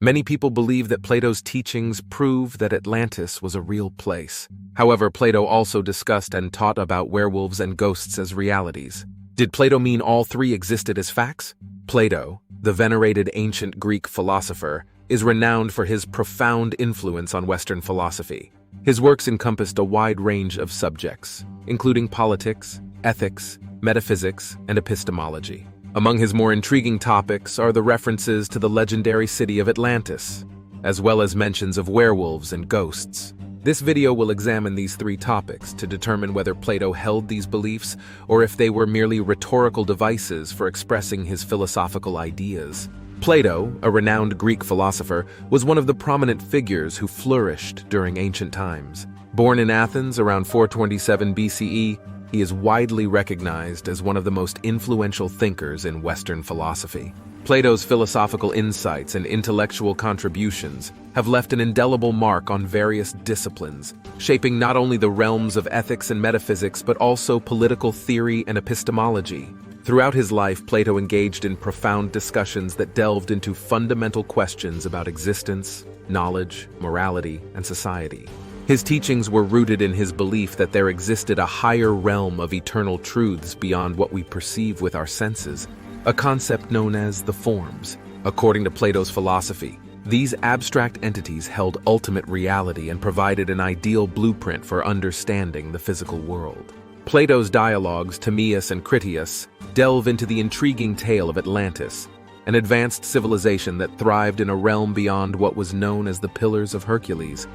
Many people believe that Plato's teachings prove that Atlantis was a real place. However, Plato also discussed and taught about werewolves and ghosts as realities. Did Plato mean all three existed as facts? Plato, the venerated ancient Greek philosopher, is renowned for his profound influence on Western philosophy. His works encompassed a wide range of subjects, including politics, ethics, metaphysics, and epistemology. Among his more intriguing topics are the references to the legendary city of Atlantis, as well as mentions of werewolves and ghosts. This video will examine these three topics to determine whether Plato held these beliefs or if they were merely rhetorical devices for expressing his philosophical ideas. Plato, a renowned Greek philosopher, was one of the prominent figures who flourished during ancient times. Born in Athens around 427 BCE, he is widely recognized as one of the most influential thinkers in Western philosophy. Plato's philosophical insights and intellectual contributions have left an indelible mark on various disciplines, shaping not only the realms of ethics and metaphysics but also political theory and epistemology. Throughout his life, Plato engaged in profound discussions that delved into fundamental questions about existence, knowledge, morality, and society. His teachings were rooted in his belief that there existed a higher realm of eternal truths beyond what we perceive with our senses, a concept known as the forms. According to Plato's philosophy, these abstract entities held ultimate reality and provided an ideal blueprint for understanding the physical world. Plato's dialogues, Timaeus and Critias, delve into the intriguing tale of Atlantis, an advanced civilization that thrived in a realm beyond what was known as the Pillars of Hercules.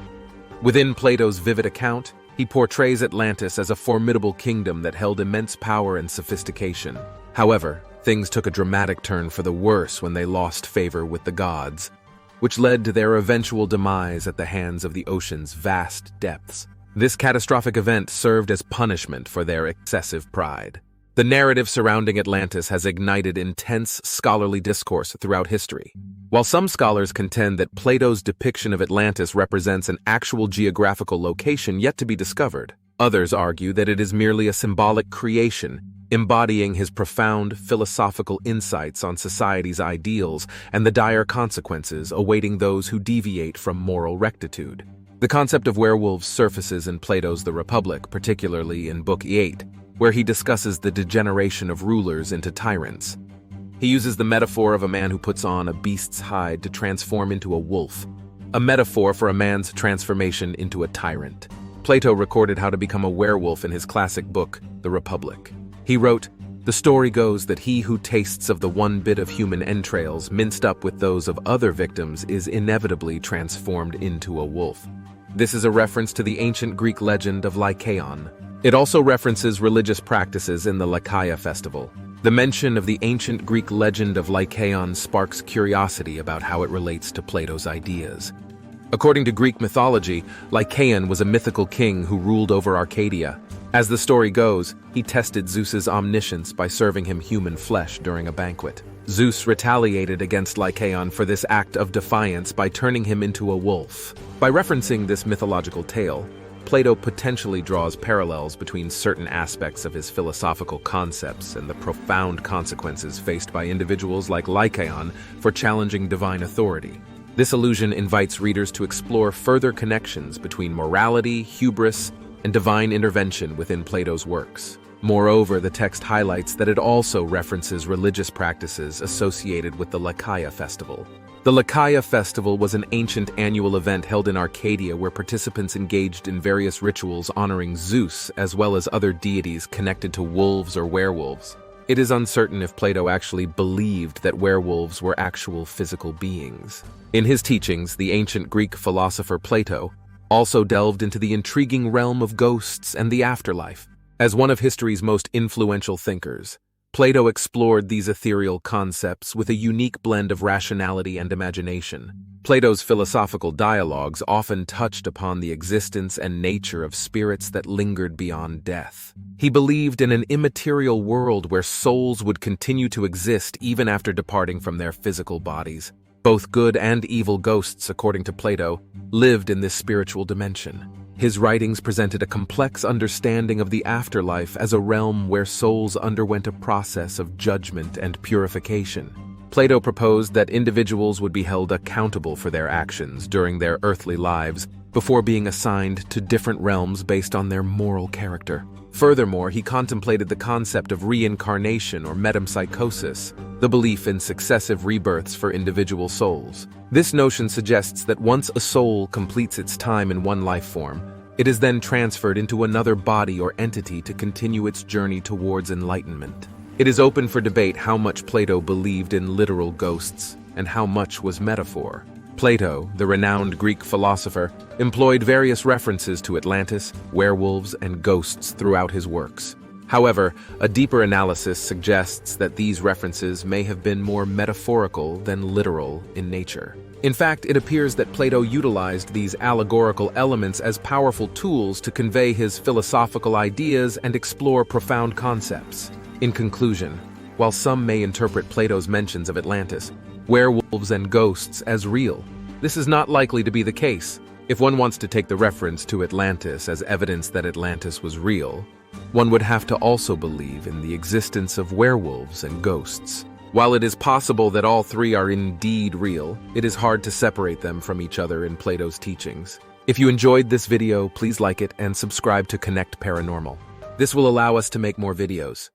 Within Plato's vivid account, he portrays Atlantis as a formidable kingdom that held immense power and sophistication. However, things took a dramatic turn for the worse when they lost favor with the gods, which led to their eventual demise at the hands of the ocean's vast depths. This catastrophic event served as punishment for their excessive pride. The narrative surrounding Atlantis has ignited intense scholarly discourse throughout history. While some scholars contend that Plato's depiction of Atlantis represents an actual geographical location yet to be discovered, others argue that it is merely a symbolic creation, embodying his profound philosophical insights on society's ideals and the dire consequences awaiting those who deviate from moral rectitude. The concept of werewolves surfaces in Plato's The Republic, particularly in Book 8, where he discusses the degeneration of rulers into tyrants. He uses the metaphor of a man who puts on a beast's hide to transform into a wolf, a metaphor for a man's transformation into a tyrant. Plato recorded how to become a werewolf in his classic book, The Republic. He wrote, "The story goes that he who tastes of the one bit of human entrails minced up with those of other victims is inevitably transformed into a wolf." This is a reference to the ancient Greek legend of Lycaon. It also references religious practices in the Laaya Festival. The mention of the ancient Greek legend of Lycaon sparks curiosity about how it relates to Plato's ideas. According to Greek mythology, Lycaon was a mythical king who ruled over Arcadia. As the story goes, he tested Zeus's omniscience by serving him human flesh during a banquet. Zeus retaliated against Lycaon for this act of defiance by turning him into a wolf. By referencing this mythological tale, Plato potentially draws parallels between certain aspects of his philosophical concepts and the profound consequences faced by individuals like Lycaon for challenging divine authority. This allusion invites readers to explore further connections between morality, hubris, and divine intervention within Plato's works. Moreover, the text highlights that it also references religious practices associated with the Laaya Festival. The Laaya Festival was an ancient annual event held in Arcadia where participants engaged in various rituals honoring Zeus as well as other deities connected to wolves or werewolves. It is uncertain if Plato actually believed that werewolves were actual physical beings. In his teachings, the ancient Greek philosopher Plato also delved into the intriguing realm of ghosts and the afterlife. As one of history's most influential thinkers, Plato explored these ethereal concepts with a unique blend of rationality and imagination. Plato's philosophical dialogues often touched upon the existence and nature of spirits that lingered beyond death. He believed in an immaterial world where souls would continue to exist even after departing from their physical bodies. Both good and evil ghosts, according to Plato, lived in this spiritual dimension. His writings presented a complex understanding of the afterlife as a realm where souls underwent a process of judgment and purification. Plato proposed that individuals would be held accountable for their actions during their earthly lives before being assigned to different realms based on their moral character. Furthermore, he contemplated the concept of reincarnation or metempsychosis, the belief in successive rebirths for individual souls. This notion suggests that once a soul completes its time in one life form, it is then transferred into another body or entity to continue its journey towards enlightenment. It is open for debate how much Plato believed in literal ghosts and how much was metaphor. Plato, the renowned Greek philosopher, employed various references to Atlantis, werewolves, and ghosts throughout his works. However, a deeper analysis suggests that these references may have been more metaphorical than literal in nature. In fact, it appears that Plato utilized these allegorical elements as powerful tools to convey his philosophical ideas and explore profound concepts. In conclusion, while some may interpret Plato's mentions of Atlantis, werewolves and ghosts as real, this is not likely to be the case. If one wants to take the reference to Atlantis as evidence that Atlantis was real, one would have to also believe in the existence of werewolves and ghosts. While it is possible that all three are indeed real, it is hard to separate them from each other in Plato's teachings. If you enjoyed this video, please like it and subscribe to Connect Paranormal. This will allow us to make more videos.